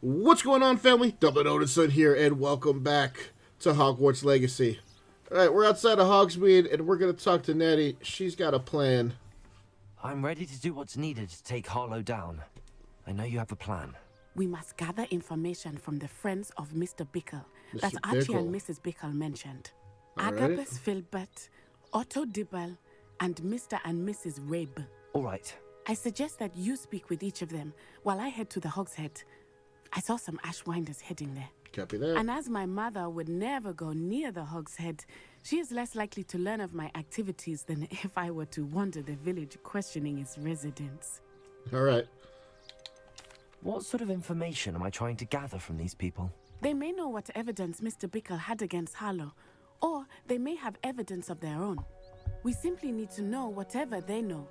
What's going on, family? Dublin Odinson here, and welcome back to Hogwarts Legacy. Alright, we're outside of Hogsmeade, and we're going to talk to Natty. She's got a plan. I'm ready to do what's needed to take Harlow down. I know you have a plan. We must gather information from the friends of Mr. Bickle Mr. that Archie Bickle. and Mrs. Bickle mentioned. All right. Agabus Filbert, Otto Dibble, and Mr. and Mrs. Rabe. All right. I suggest that you speak with each of them while I head to the Hogshead. I saw some Ashwinders heading there. Copy that. And as my mother would never go near the Hogshead, she is less likely to learn of my activities than if I were to wander the village questioning its residents. Alright. What sort of information am I trying to gather from these people? They may know what evidence Mr. Bickle had against Harlow, or they may have evidence of their own. We simply need to know whatever they know.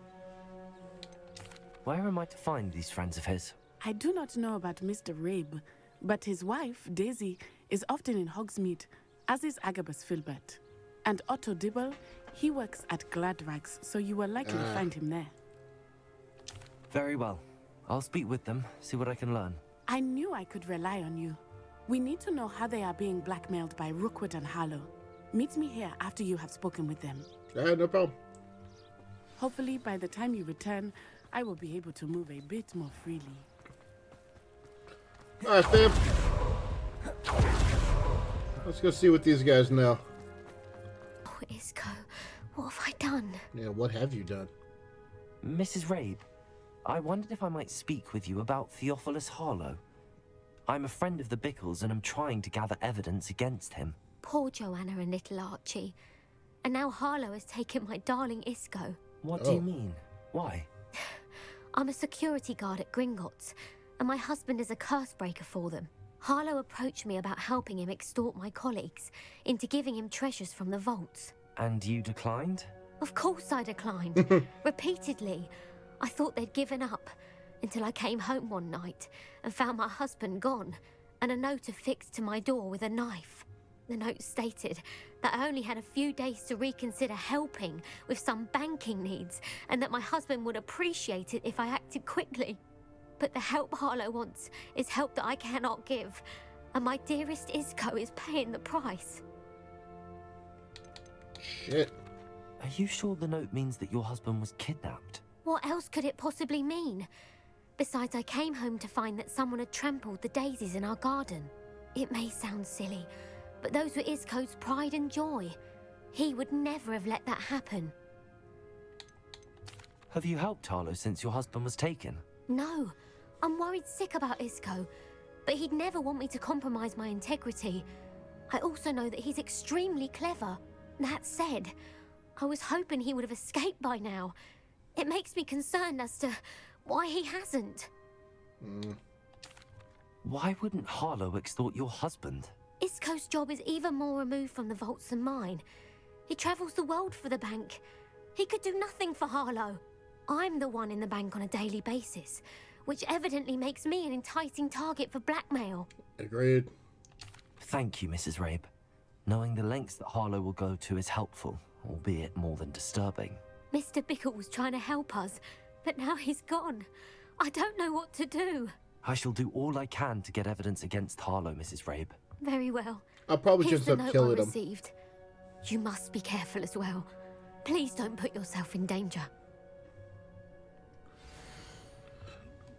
Where am I to find these friends of his? I do not know about Mr. Rabe, but his wife, Daisy, is often in Hogsmeade, as is Agabus Filbert. And Otto Dibble, he works at Gladrags, so you will likely find him there. Very well. I'll speak with them, see what I can learn. I knew I could rely on you. We need to know how they are being blackmailed by Rookwood and Harlow. Meet me here after you have spoken with them. No problem. Hopefully, by the time you return, I will be able to move a bit more freely. Alright, fam. Let's go see what these guys know. Oh, Isco, what have I done? Yeah, what have you done? Mrs. Rabe, I wondered if I might speak with you about Theophilus Harlow. I'm a friend of the Bickles and I'm trying to gather evidence against him. Poor Joanna and little Archie. And now Harlow has taken my darling Isco. What do you mean? Why? I'm a security guard at Gringotts, and my husband is a curse breaker for them. Harlow approached me about helping him extort my colleagues into giving him treasures from the vaults. And you declined? Of course I declined. Repeatedly. I thought they'd given up, until I came home one night and found my husband gone, and a note affixed to my door with a knife. The note stated that I only had a few days to reconsider helping with some banking needs, and that my husband would appreciate it if I acted quickly. But the help Harlow wants is help that I cannot give, and my dearest Isco is paying the price. Shit. Are you sure the note means that your husband was kidnapped? What else could it possibly mean? Besides, I came home to find that someone had trampled the daisies in our garden. It may sound silly, but those were Isco's pride and joy. He would never have let that happen. Have you helped Harlow since your husband was taken? No, I'm worried sick about Isco, but he'd never want me to compromise my integrity. I also know that he's extremely clever. That said, I was hoping he would have escaped by now. It makes me concerned as to why he hasn't. Why wouldn't Harlow extort your husband? Isco's job is even more removed from the vaults than mine. He travels the world for the bank. He could do nothing for Harlow. I'm the one in the bank on a daily basis, which evidently makes me an enticing target for blackmail. Agreed. Thank you, Mrs. Rabe. Knowing the lengths that Harlow will go to is helpful, albeit more than disturbing. Mr. Bickle was trying to help us, but now he's gone. I don't know what to do. I shall do all I can to get evidence against Harlow, Mrs. Rabe. Very well. I'll probably Here's just the end up note killing I him. received. You must be careful as well. Please don't put yourself in danger.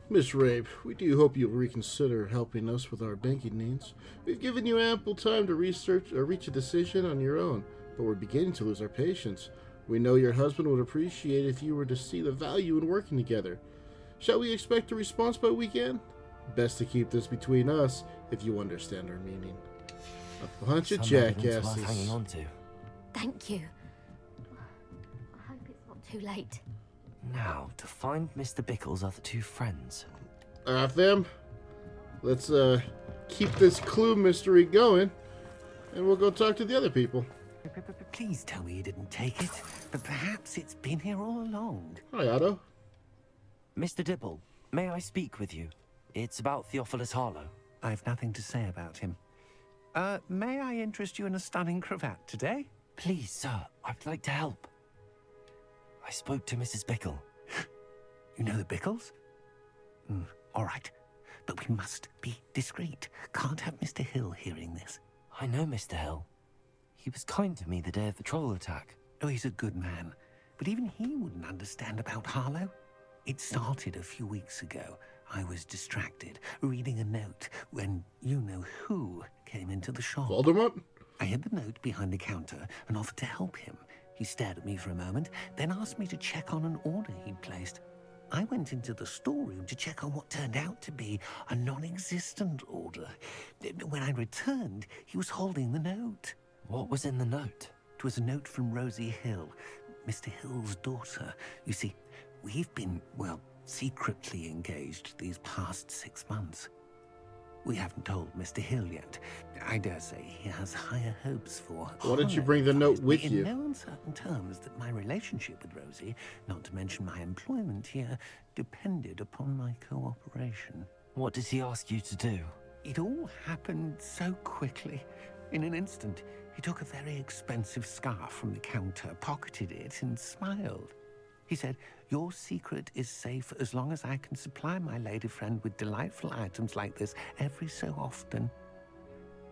Miss Rabe, we do hope you'll reconsider helping us with our banking needs. We've given you ample time to research or reach a decision on your own, but we're beginning to lose our patience. We know your husband would appreciate if you were to see the value in working together. Shall we expect a response by weekend? Best to keep this between us, if you understand our meaning. A bunch of Some evidence worth hanging jackasses. on to. Thank you. I hope it's not too late. Now, to find Mr. Bickle's other two friends. Alright, fam. Let's keep this clue mystery going, and we'll go talk to the other people. Please tell me you didn't take it. But perhaps it's been here all along. Hi, Otto. Mr. Dibble, may I speak with you? It's about Theophilus Harlow. I've nothing to say about him. May I interest you in a stunning cravat today? Please, sir, I'd like to help. I spoke to Mrs. Bickle. You know the Bickles? All right. But we must be discreet. Can't have Mr. Hill hearing this. I know Mr. Hill. He was kind to me the day of the troll attack. Oh, he's a good man. But even he wouldn't understand about Harlow. It started a few weeks ago. I was distracted, reading a note, when you-know-who came into the shop. Voldemort? I hid the note behind the counter and offered to help him. He stared at me for a moment, then asked me to check on an order he'd placed. I went into the storeroom to check on what turned out to be a non-existent order. When I returned, he was holding the note. What was in the note? It was a note from Rosie Hill, Mr. Hill's daughter. You see, we've been, well, secretly engaged these past 6 months. We haven't told Mr. Hill yet. I dare say he has higher hopes for... Why didn't you bring the note with you? In no uncertain terms that my relationship with Rosie, not to mention my employment here, depended upon my cooperation. What did he ask you to do? It all happened so quickly. In an instant, he took a very expensive scarf from the counter, pocketed it, and smiled. He said, "Your secret is safe as long as I can supply my lady friend with delightful items like this every so often."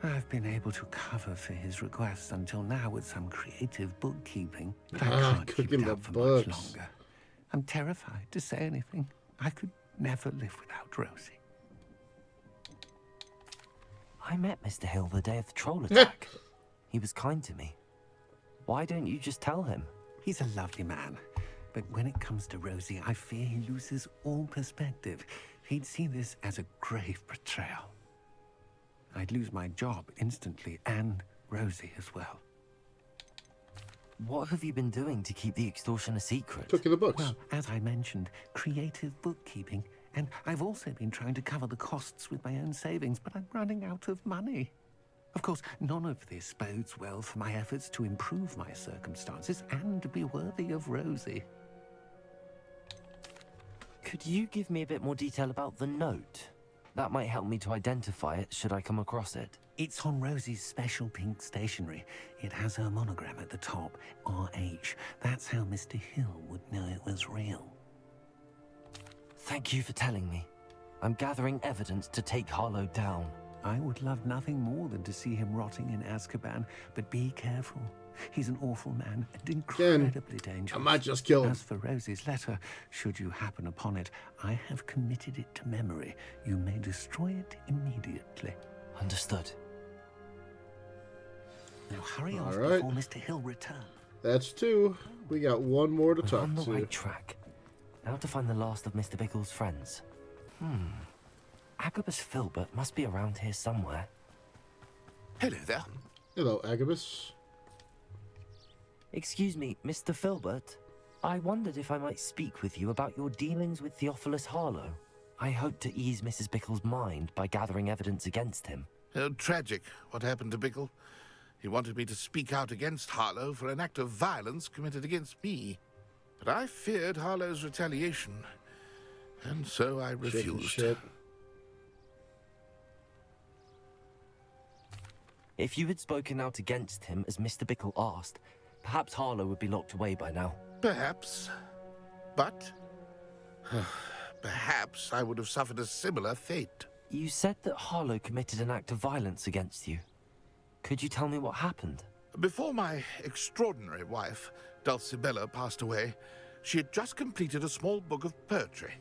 I've been able to cover for his requests until now with some creative bookkeeping, but I can't keep it up for much longer. I'm terrified to say anything. I could never live without Rosie. I met Mr. Hill the day of the troll attack. He was kind to me. Why don't you just tell him? He's a lovely man. But when it comes to Rosie, I fear he loses all perspective. He'd see this as a grave betrayal. I'd lose my job instantly, and Rosie as well. What have you been doing to keep the extortion a secret? Took in the books. Well, as I mentioned, creative bookkeeping. And I've also been trying to cover the costs with my own savings, but I'm running out of money. Of course, none of this bodes well for my efforts to improve my circumstances and be worthy of Rosie. Could you give me a bit more detail about the note? That might help me to identify it should I come across it. It's on Rosie's special pink stationery. It has her monogram at the top, RH. That's how Mr. Hill would know it was real. Thank you for telling me. I'm gathering evidence to take Harlow down. I would love nothing more than to see him rotting in Azkaban, but be careful. He's an awful man and incredibly dangerous. I might just kill him. As for Rosie's letter, should you happen upon it, I have committed it to memory. You may destroy it immediately. Understood. Now hurry off right. before Mr. Hill returns. That's 2. We got 1 more to We're talk on the to. right track. Now to find the last of Mr. Bickle's friends. Agabus Filbert must be around here somewhere. Hello there. Hello, Agabus. Excuse me, Mr. Filbert. I wondered if I might speak with you about your dealings with Theophilus Harlow. I hope to ease Mrs. Bickle's mind by gathering evidence against him. Oh, tragic what happened to Bickle. He wanted me to speak out against Harlow for an act of violence committed against me. But I feared Harlow's retaliation, and so I refused. Shit. If you had spoken out against him as Mr. Bickle asked, perhaps Harlow would be locked away by now. Perhaps. But perhaps I would have suffered a similar fate. You said that Harlow committed an act of violence against you. Could you tell me what happened? Before my extraordinary wife, Dulcibella, passed away, she had just completed a small book of poetry.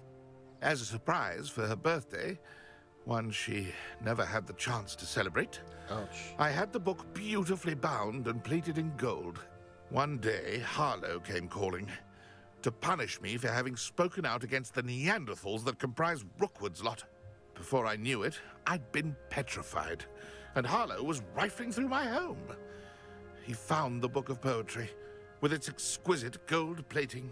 As a surprise for her birthday, one she never had the chance to celebrate, Ouch. I had the book beautifully bound and plated in gold. One day, Harlow came calling to punish me for having spoken out against the Neanderthals that comprise Rookwood's lot. Before I knew it, I'd been petrified, and Harlow was rifling through my home. He found the book of poetry, with its exquisite gold plating.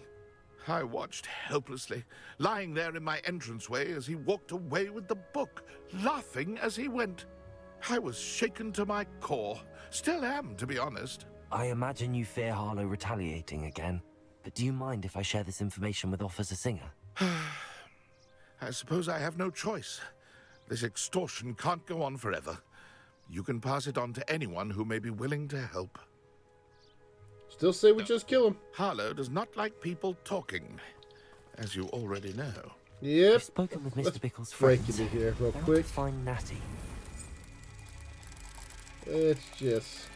I watched helplessly, lying there in my entranceway as he walked away with the book, laughing as he went. I was shaken to my core. Still am, to be honest. I imagine you fear Harlow retaliating again, but do you mind if I share this information with Officer Singer? I suppose I have no choice. This extortion can't go on forever. You can pass it on to anyone who may be willing to help. Still say we just kill him. Harlow does not like people talking, as you already know. Yep. You've spoken with Mr. Let's Bickle's break friends. into here real They're quick. out to find Natty. Let's just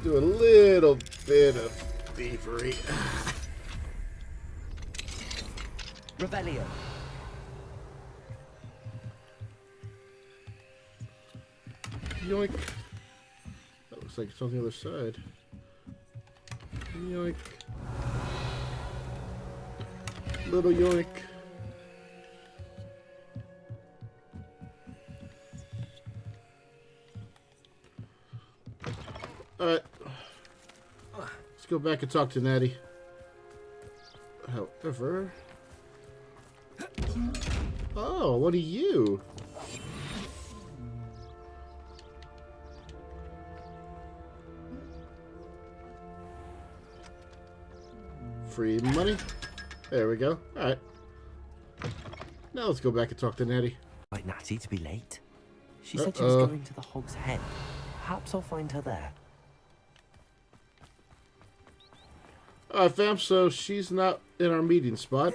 do a little bit of thievery. Revelio. Yoink. That looks like it's on the other side. Yoink. Little yoink. Alright. Let's go back and talk to Natty. However... Oh, what are you? Free money. There we go. Alright. Now let's go back and talk to Natty. Like Natty to be late. She said she was going to the Hog's Head. Perhaps I'll find her there. Alright, fam, so she's not in our meeting spot.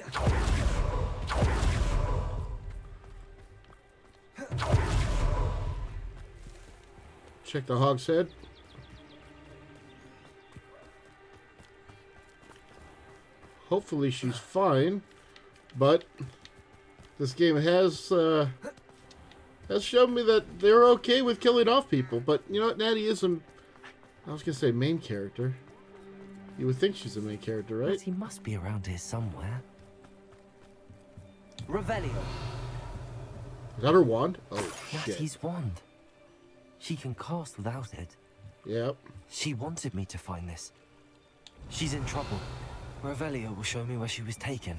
Check the Hog's Head. Hopefully she's fine, but this game has shown me that they're okay with killing off people. But you know what, Natty is I was gonna say main character. You would think she's the main character, right? Natty must be around here somewhere. Revelio. Is that her wand? Oh shit. Natty's wand. She can cast without it. Yep. She wanted me to find this. She's in trouble. Revelio will show me where she was taken.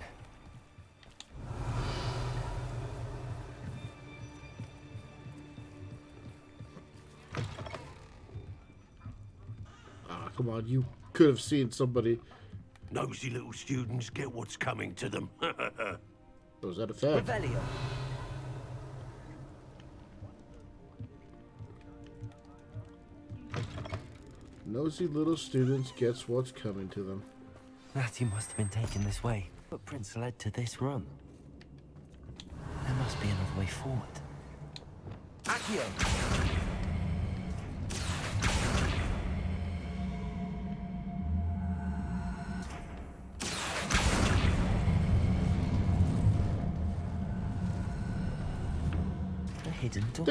Ah, come on, you could have seen somebody. Nosy little students get what's coming to them. Was that a fact? Revelio. Nosy little students gets what's coming to them. Natty must have been taken this way. Footprints led to this room. There must be another way forward. Accio! A hidden door.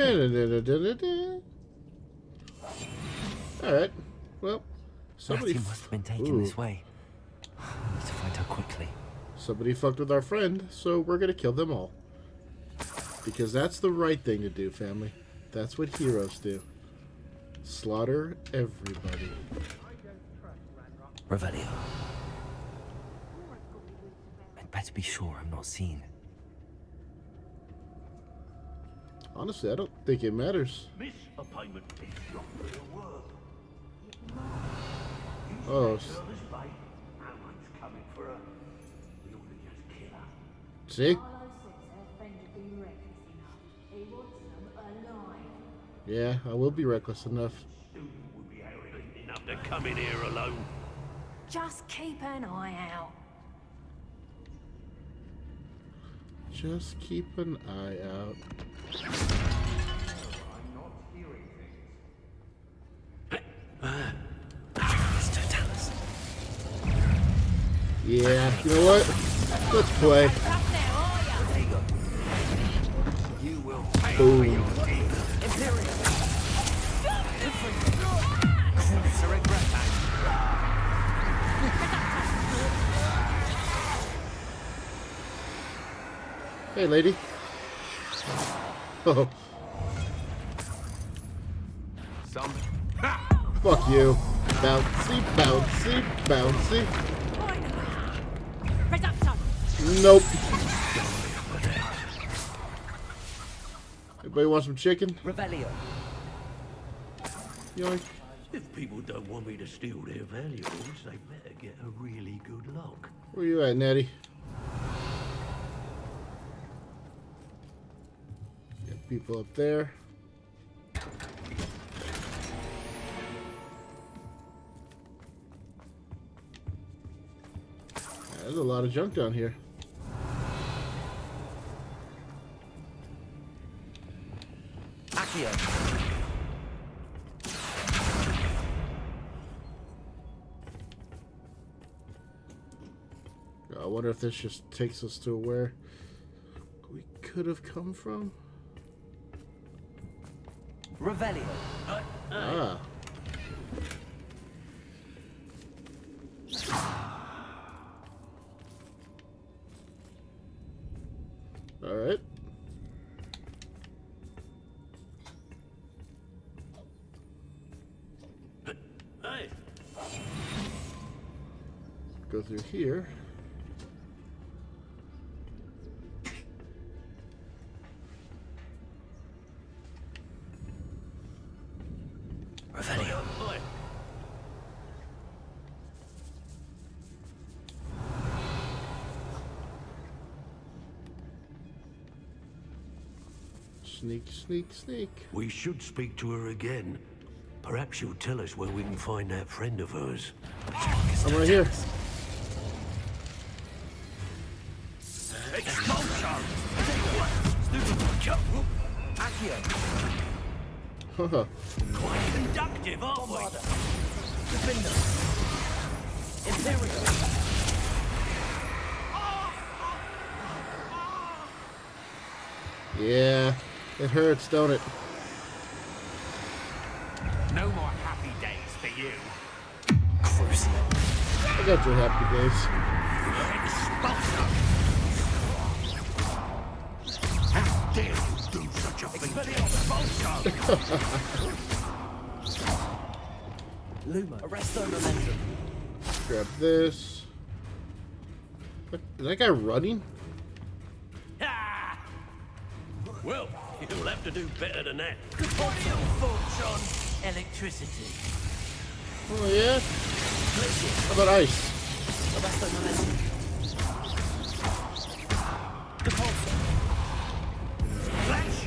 Alright. Well, somebody Natty must have been taken this way. I need to find her quickly. Somebody fucked with our friend, so we're gonna kill them all. Because that's the right thing to do, family. That's what heroes do. Slaughter everybody. Revelio. I'd better be sure I'm not seen. Honestly, I don't think it matters. Miss a payment is not real work. Oh, see? Yeah, I will be reckless enough. Would be arrogant enough to come in here alone. Just keep an eye out. Just keep an eye out. Yeah, you know what? Let's play. You will Boom. Hey, lady. Oh. Fuck you. Bouncy, bouncy, bouncy. Nope. Everybody want some chicken? Revelio. Yoink. If people don't want me to steal their valuables, they better get a really good look. Where you at, Natty? Got people up there. There's a lot of junk down here. Accio. I wonder if this just takes us to where we could have come from. Revelio. Ah. All right. Hey. Go through here. Revelio. Oi. Sneak, sneak, sneak. We should speak to her again. Perhaps she'll tell us where we can find that friend of hers. I'm right here. Accio. Haha. Quite conductive, aren't we? Defender. Imperial. Yeah, it hurts, don't it? No more happy days for you. Crucial. I got your happy days. How dare you do such a thing? Luma. Arresto momentum. Grab this. What, is that guy running? Ah! Well, you'll have to do better than that. What are your thoughts on electricity? Oh yeah? How about ice? Arresto momentum. Depulsor. Flash!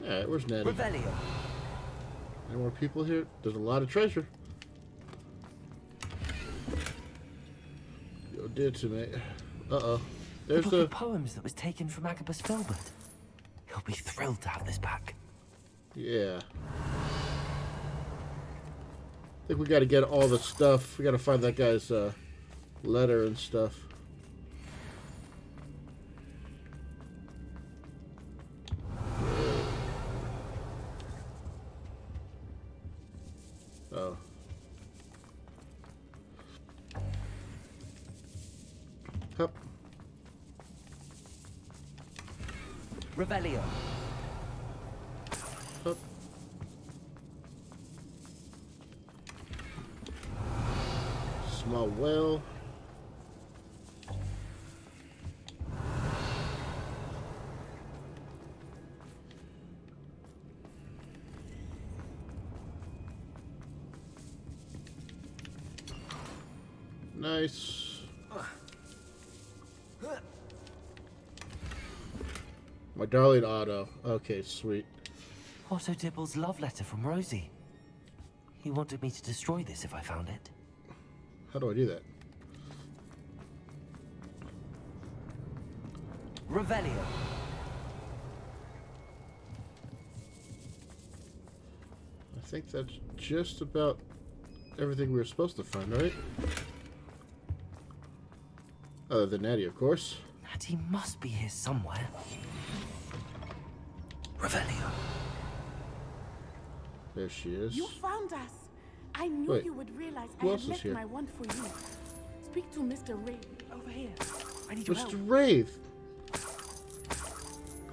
Alright, where's Natty? Revelio. Any more people here? There's a lot of treasure. Yo, did to me. Uh-oh. The There's book the... of poems that was taken from Agabus Filbert. He'll be thrilled to have this back. Yeah. I think we gotta get all the stuff. We gotta find that guy's letter and stuff. Oh. Hup. Revelio. Hup. Small whale. Nice. My darling Otto. Okay, sweet. Otto Dibble's love letter from Rosie. He wanted me to destroy this if I found it. How do I do that? Revelio. I think that's just about everything we were supposed to find, right? Other than Natty, of course. Natty must be here somewhere. Revelio. There she is. You found us. I knew Wait, you would realize who I else had is left here? my wand for you. Speak to Mr. Ray over here. I need your help. Mr. Wraith.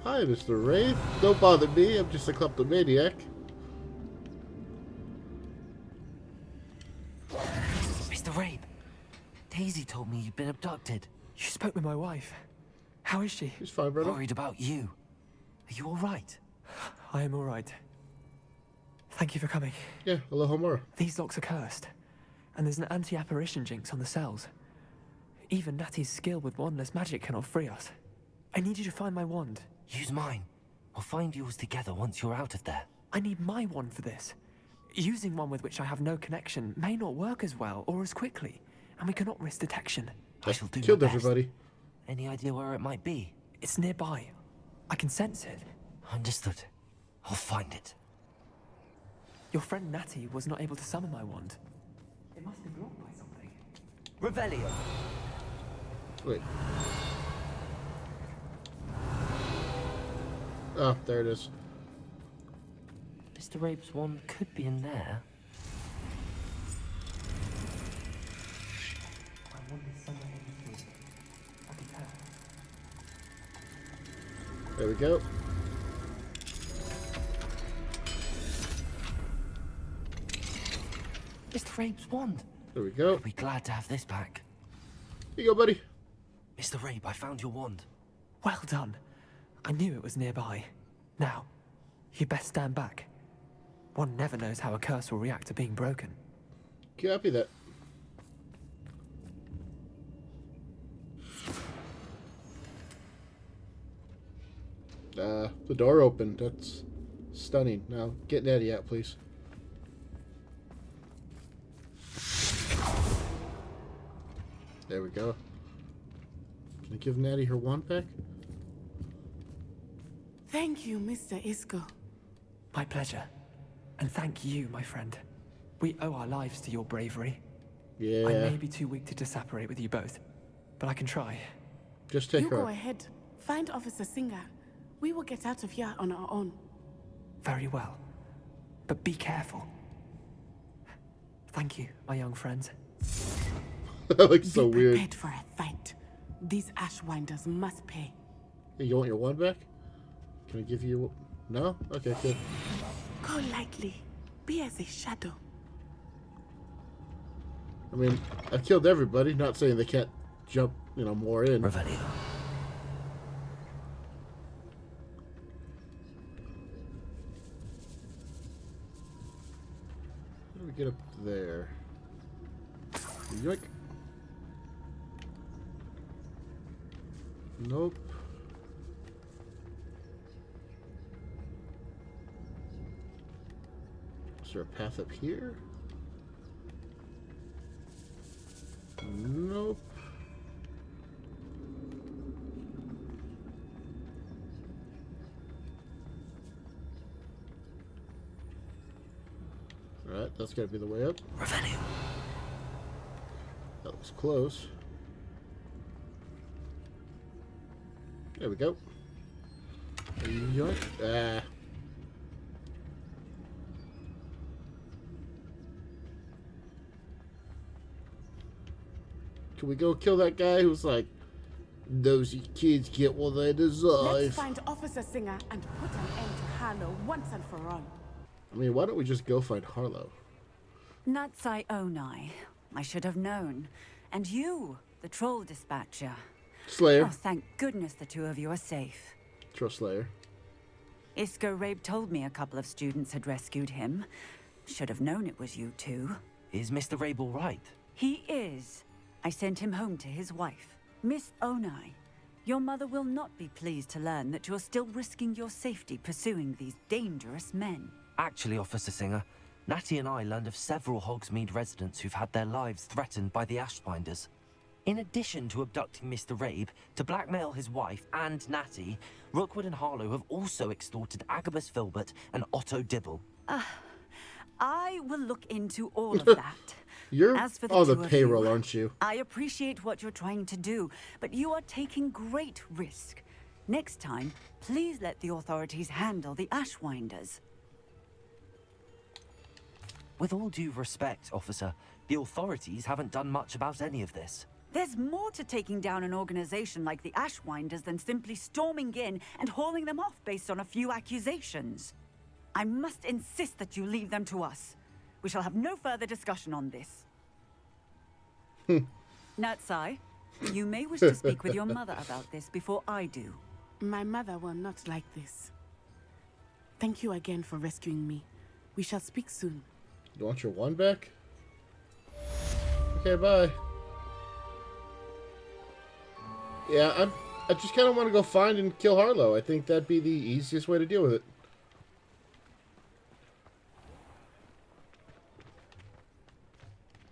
Hi, Mr. Wraith. Don't bother me. I'm just a kleptomaniac. Mr. Rabe. Daisy told me you'd been abducted. You spoke with my wife. How is she? He's fine, brother. Worried about you. Are you all right? I am all right. Thank you for coming. Yeah, aloha Mora. These locks are cursed, and there's an anti-apparition jinx on the cells. Even Natty's skill with wandless magic cannot free us. I need you to find my wand. Use mine. We'll find yours together once you're out of there. I need my wand for this. Using one with which I have no connection may not work as well or as quickly. and we cannot risk detection. I shall do my Killed best. everybody. Any idea where it might be? It's nearby. I can sense it. Understood. I'll find it. Your friend Natty was not able to summon my wand. It must be blocked by something. Revelio. Wait. Oh, there it is. Mr. Rabe's wand could be in there. My wand is somewhere in this room. I can tell. There we go. Mr. Rabe's wand. There we go. I'll be glad to have this back. Here you go, buddy. Mr. Rabe, I found your wand. Well done. I knew it was nearby. Now, you best stand back. One never knows how a curse will react to being broken. Copy that. The door opened. That's stunning. Now, get Natty out, please. There we go. Can I give Natty her wand back? Thank you, Mr. Isco. My pleasure. And thank you, my friend. We owe our lives to your bravery. Yeah. I may be too weak to disapparate with you both, but I can try. Just take You her. go ahead. Find Officer Singer. We will get out of here on our own. Very well. But be careful. Thank you, my young friends. That looks so be weird. prepared for a fight. These Ashwinders must pay. Hey, you want your wand back? Can I give you... No? Okay, good. Go lightly. Be as a shadow. I mean, I killed everybody. Not saying they can't jump, more in. Revelio. How do we get up there? Yoink. Nope. Is there a path up here? Nope. Alright, that's gotta be the way up. Revelio. That was close. There we go. Yoink. Ah. Can we go kill that guy who's like, nosy kids get what they Let's deserve? find Officer Singer and put an end to Harlow once and for all. I mean, why don't we just go find Harlow? Natsai Onai. I should have known. And you, the troll dispatcher. Slayer. Oh, thank goodness the two of you are safe. Troll Slayer. Isco Rabe told me a couple of students had rescued him. Should have known it was you two. Is Mr. Rabe all right? He is. I sent him home to his wife. Miss Onai, your mother will not be pleased to learn that you're still risking your safety pursuing these dangerous men. Actually, Officer Singer, Natty and I learned of several Hogsmeade residents who've had their lives threatened by the Ashbinders. In addition to abducting Mr. Rabe to blackmail his wife and Natty, Rookwood and Harlow have also extorted Agabus Filbert and Otto Dibble. I will look into all of that. You're As for the on the two of payroll, you, aren't you? I appreciate what you're trying to do, but you are taking great risk. Next time, please let the authorities handle the Ashwinders. With all due respect, officer, the authorities haven't done much about any of this. There's more to taking down an organization like the Ashwinders than simply storming in and hauling them off based on a few accusations. I must insist that you leave them to us. We shall have no further discussion on this. Natsai, you may wish to speak with your mother about this before I do. My mother will not like this. Thank you again for rescuing me. We shall speak soon. You want your one back? Okay, bye. Yeah, I just kind of want to go find and kill Harlow. I think that'd be the easiest way to deal with it.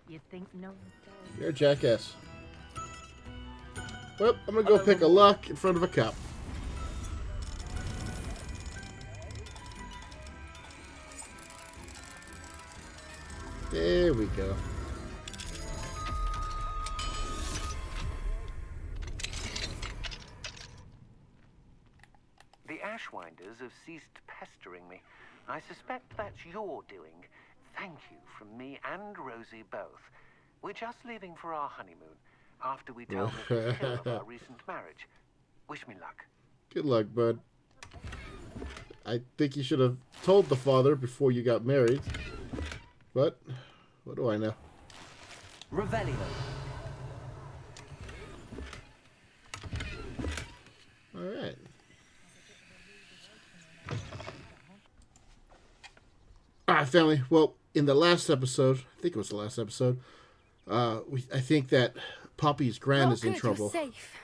You think no? You're a jackass. Well, I'm gonna go pick a lock in front of a cop. There we go. The Ashwinders have ceased pestering me. I suspect that's your doing. Thank you from me and Rosie both. We're just leaving for our honeymoon after we tell Mrs. Hill of our recent marriage. Wish me luck. Good luck, bud. I think you should have told the father before you got married. But, what do I know? Revelio. Alright. Alright, family. Well, in the last episode, I think it was the last episode, I think that Poppy's gran is in trouble. Safe.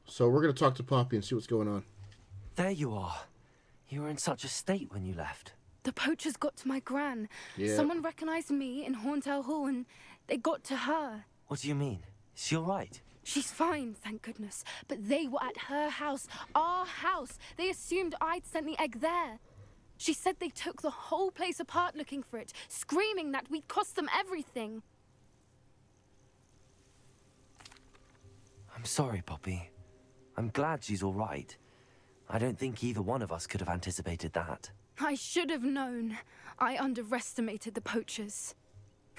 So we're going to talk to Poppy and see what's going on. There you are. You were in such a state when you left. The poachers got to my gran. Yeah. Someone recognized me in Horntail Hall and they got to her. What do you mean? Is she all right? She's fine, thank goodness. But they were at her house, our house. They assumed I'd sent the egg there. She said they took the whole place apart looking for it, screaming that we'd cost them everything. I'm sorry, Poppy. I'm glad she's all right. I don't think either one of us could have anticipated that. I should have known. I underestimated the poachers.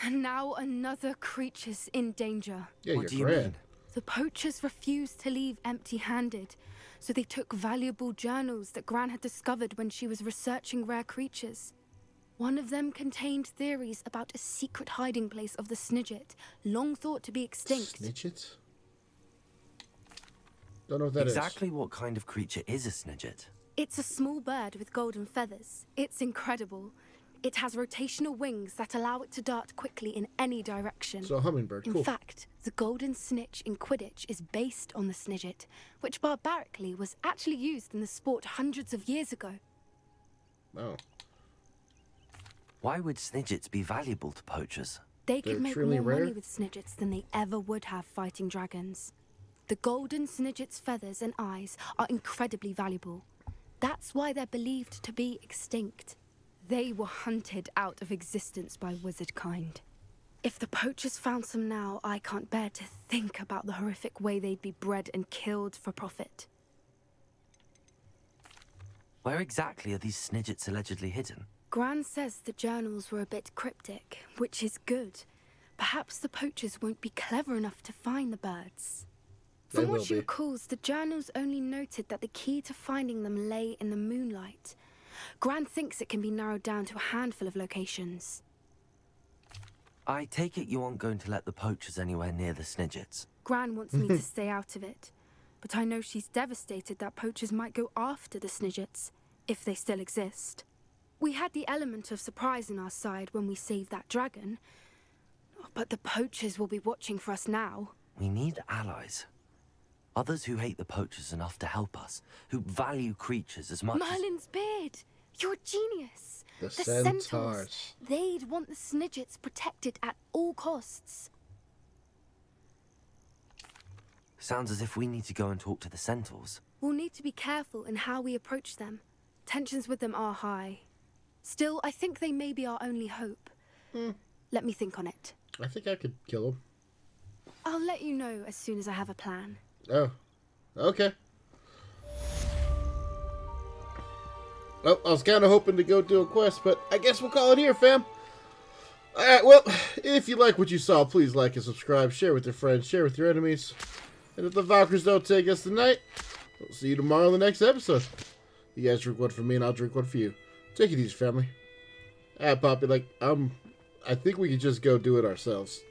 And now another creature's in danger. Yeah, what do you mean? The poachers refused to leave empty-handed, so they took valuable journals that Gran had discovered when she was researching rare creatures. One of them contained theories about a secret hiding place of the Snidget, long thought to be extinct. Snidget? Don't know what that exactly what kind of creature is a Snidget? It's a small bird with golden feathers. It's incredible. It has rotational wings that allow it to dart quickly in any direction. So a hummingbird, cool. In fact, the golden snitch in Quidditch is based on the Snidget, which barbarically was actually used in the sport hundreds of years ago. Oh. Why would Snidgets be valuable to poachers? They could They're make truly more rare? money with Snidgets than they ever would have fighting dragons. The golden Snidget's feathers and eyes are incredibly valuable. That's why they're believed to be extinct. They were hunted out of existence by wizard kind. If the poachers found some now, I can't bear to think about the horrific way they'd be bred and killed for profit. Where exactly are these Snidgets allegedly hidden? Gran says the journals were a bit cryptic, which is good. Perhaps the poachers won't be clever enough to find the birds. From what she recalls, the journals only noted that the key to finding them lay in the moonlight. Gran thinks it can be narrowed down to a handful of locations. I take it you aren't going to let the poachers anywhere near the Snidgets? Gran wants me to stay out of it, but I know she's devastated that poachers might go after the Snidgets, if they still exist. We had the element of surprise on our side when we saved that dragon, but the poachers will be watching for us now. We need allies. Others who hate the poachers enough to help us, who value creatures as much Merlin's beard! You're a genius! The centaurs. They'd want the Snidgets protected at all costs. Sounds as if we need to go and talk to the centaurs. We'll need to be careful in how we approach them. Tensions with them are high. Still, I think they may be our only hope. Let me think on it. I think I could kill him. I'll let you know as soon as I have a plan. Oh, okay. Well, I was kind of hoping to go do a quest, but I guess we'll call it here, fam. Alright, well, if you like what you saw, please like and subscribe, share with your friends, share with your enemies. And if the Valkyries don't take us tonight, we'll see you tomorrow in the next episode. You guys drink one for me and I'll drink one for you. Take it easy, family. Alright, Poppy, I think we could just go do it ourselves.